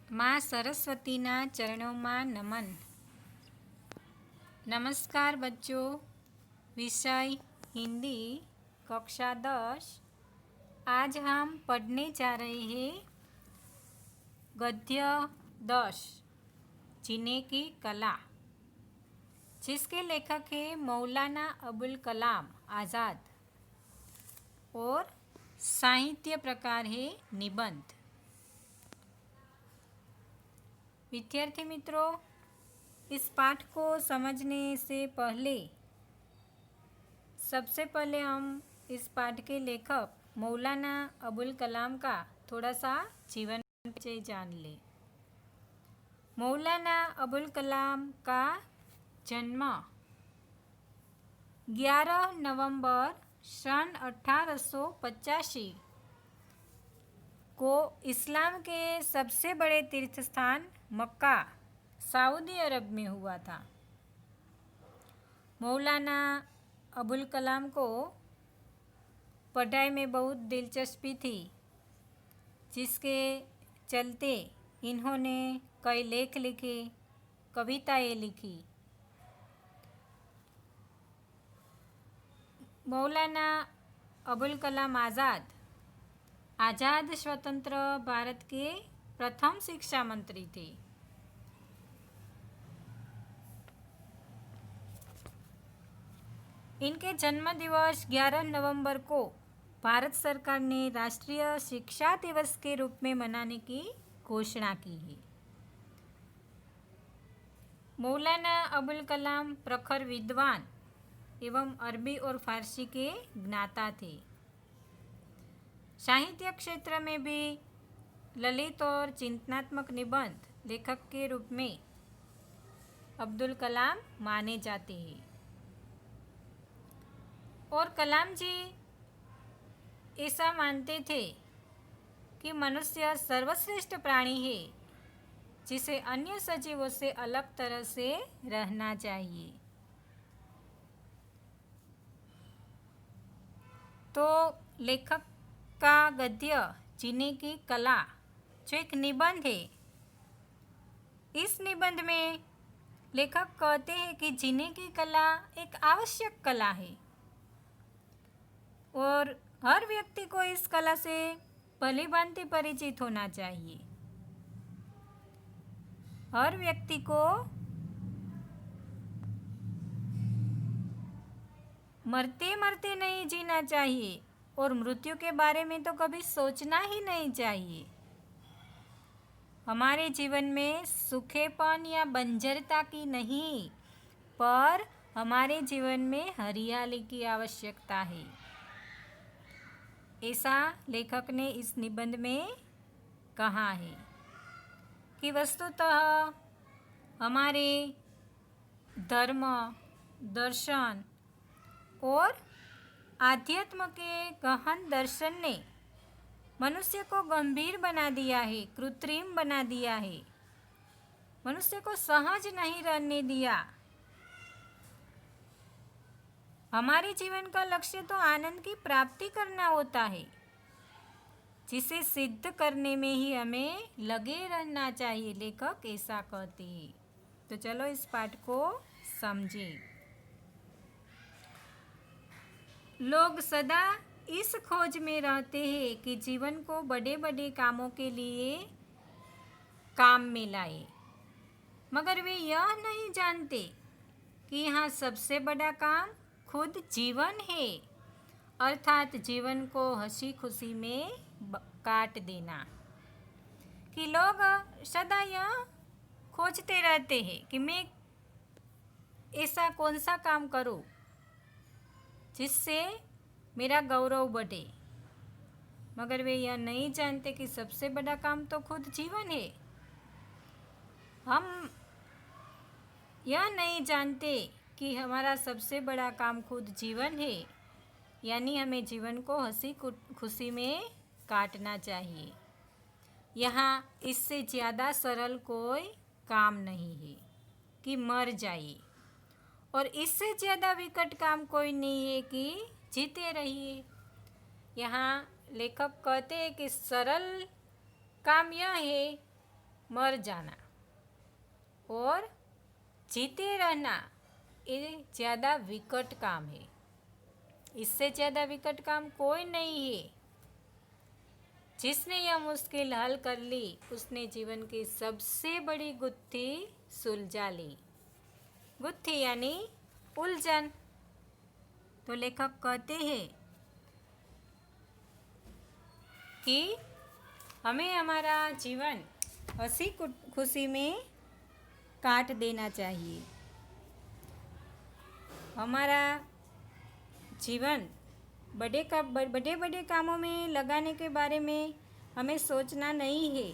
माँ सरस्वतीना चरणों में नमन। नमस्कार बच्चों। विषय हिंदी, कक्षा 10। आज हम पढ़ने जा रहे हैं गद्य 10, जीने की कला, जिसके लेखक हैं मौलाना अबुल कलाम आज़ाद और साहित्य प्रकार है निबंध। विद्यार्थी मित्रों, इस पाठ को समझने से पहले सबसे पहले हम इस पाठ के लेखक मौलाना अबुल कलाम का थोड़ा सा जीवन परिचय जान लें। मौलाना अबुल कलाम का जन्म 11 नवंबर सन 1885 को इस्लाम के सबसे बड़े तीर्थ स्थान मक्का, सऊदी अरब में हुआ था। मौलाना अबुल कलाम को पढ़ाई में बहुत दिलचस्पी थी, जिसके चलते इन्होंने कई लेख लिखे, कविताएं लिखी। मौलाना अबुल कलाम आज़ाद स्वतंत्र भारत के प्रथम शिक्षा मंत्री थे। इनके जन्म दिवस 11 नवंबर को भारत सरकार ने राष्ट्रीय शिक्षा दिवस के रूप में मनाने की घोषणा की है। मौलाना अबुल कलाम प्रखर विद्वान एवं अरबी और फारसी के ज्ञाता थे। साहित्य क्षेत्र में भी ललित और चिंतनात्मक निबंध लेखक के रूप में अब्दुल कलाम माने जाते हैं। और कलाम जी ऐसा मानते थे कि मनुष्य सर्वश्रेष्ठ प्राणी है, जिसे अन्य सजीवों से अलग तरह से रहना चाहिए। तो लेखक का गद्य जीने की कला जो एक निबंध है, इस निबंध में लेखक कहते हैं कि जीने की कला एक आवश्यक कला है और हर व्यक्ति को इस कला से भली भांति परिचित होना चाहिए। हर व्यक्ति को मरते मरते नहीं जीना चाहिए और मृत्यु के बारे में तो कभी सोचना ही नहीं चाहिए। हमारे जीवन में सूखेपन या बंजरता की नहीं, पर हमारे जीवन में हरियाली की आवश्यकता है। ऐसा लेखक ने इस निबंध में कहा है कि वस्तुतः हमारे धर्म, दर्शन और आध्यात्म के गहन दर्शन ने मनुष्य को गंभीर बना दिया है, कृत्रिम बना दिया है, मनुष्य को सहज नहीं रहने दिया। हमारे जीवन का लक्ष्य तो आनंद की प्राप्ति करना होता है, जिसे सिद्ध करने में ही हमें लगे रहना चाहिए। लेखक ऐसा कहते हैं। तो चलो इस पाठ को समझें। लोग सदा इस खोज में रहते हैं कि जीवन को बड़े बड़े कामों के लिए काम में लाए, मगर वे यह नहीं जानते कि यहाँ सबसे बड़ा काम खुद जीवन है, अर्थात जीवन को हंसी खुशी में काट देना। कि लोग सदा यह खोजते रहते हैं कि मैं ऐसा कौन सा काम करूं जिससे मेरा गौरव बढ़े, मगर वे यह नहीं जानते कि सबसे बड़ा काम तो खुद जीवन है। हम यह नहीं जानते कि हमारा सबसे बड़ा काम खुद जीवन है, यानी हमें जीवन को हंसी खुशी में काटना चाहिए। यहाँ इससे ज़्यादा सरल कोई काम नहीं है कि मर जाइए, और इससे ज़्यादा विकट काम कोई नहीं है कि जीते रहिए। यहाँ लेखक कहते हैं कि सरल काम यह है मर जाना और जीते रहना ये ज़्यादा विकट काम है। इससे ज़्यादा विकट काम कोई नहीं है। जिसने यह मुश्किल हल कर ली उसने जीवन की सबसे बड़ी गुत्थी सुलझा ली। गुत्थी यानी उलझन। तो लेखक कहते हैं कि हमें हमारा जीवन हंसी खुशी में काट देना चाहिए। हमारा जीवन बड़े बड़े कामों में लगाने के बारे में हमें सोचना नहीं है,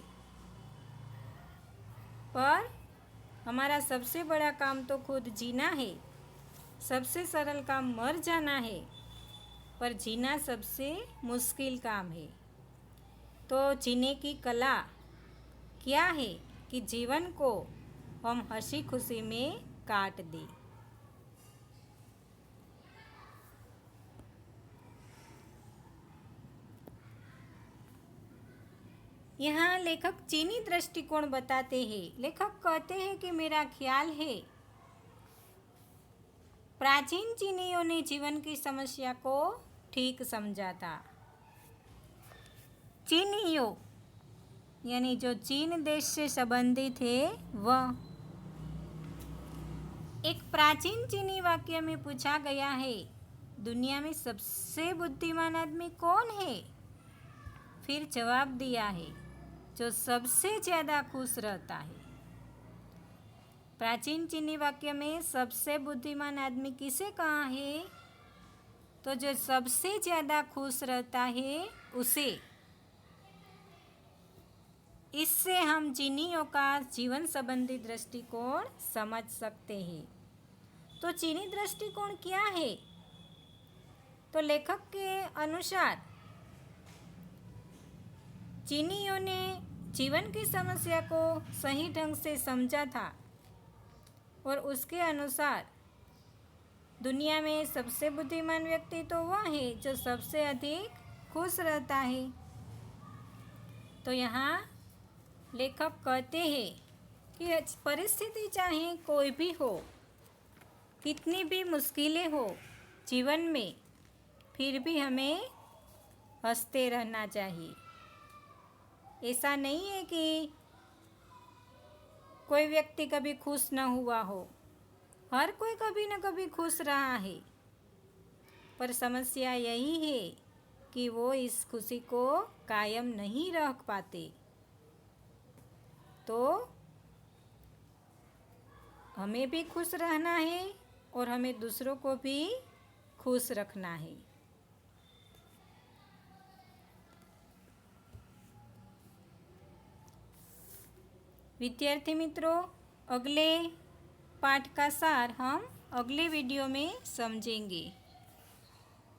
पर हमारा सबसे बड़ा काम तो खुद जीना है। सबसे सरल काम मर जाना है, पर जीना सबसे मुश्किल काम है। तो जीने की कला क्या है कि जीवन को हम हंसी खुशी में काट दें। यहाँ लेखक चीनी दृष्टिकोण बताते हैं। लेखक कहते हैं कि मेरा ख्याल है प्राचीन चीनियों ने जीवन की समस्या को ठीक समझा था। चीनियों यानी जो चीन देश से संबंधित है वह। एक प्राचीन चीनी वाक्य में पूछा गया है, दुनिया में सबसे बुद्धिमान आदमी कौन है? फिर जवाब दिया है, जो सबसे ज़्यादा खुश रहता है। प्राचीन चीनी वाक्य में सबसे बुद्धिमान आदमी किसे कहा है? तो जो सबसे ज़्यादा खुश रहता है उसे। इससे हम चीनियों का जीवन संबंधी दृष्टिकोण समझ सकते हैं। तो चीनी दृष्टिकोण क्या है? तो लेखक के अनुसार चीनियों ने जीवन की समस्या को सही ढंग से समझा था और उसके अनुसार दुनिया में सबसे बुद्धिमान व्यक्ति तो वह है जो सबसे अधिक खुश रहता है। तो यहाँ लेखक कहते हैं कि परिस्थिति चाहे कोई भी हो, कितनी भी मुश्किलें हो जीवन में, फिर भी हमें हंसते रहना चाहिए। ऐसा नहीं है कि कोई व्यक्ति कभी खुश न हुआ हो, हर कोई कभी न कभी खुश रहा है, पर समस्या यही है कि वो इस खुशी को कायम नहीं रख पाते। तो हमें भी खुश रहना है और हमें दूसरों को भी खुश रखना है। विद्यार्थी मित्रों, अगले पाठ का सार हम अगले वीडियो में समझेंगे।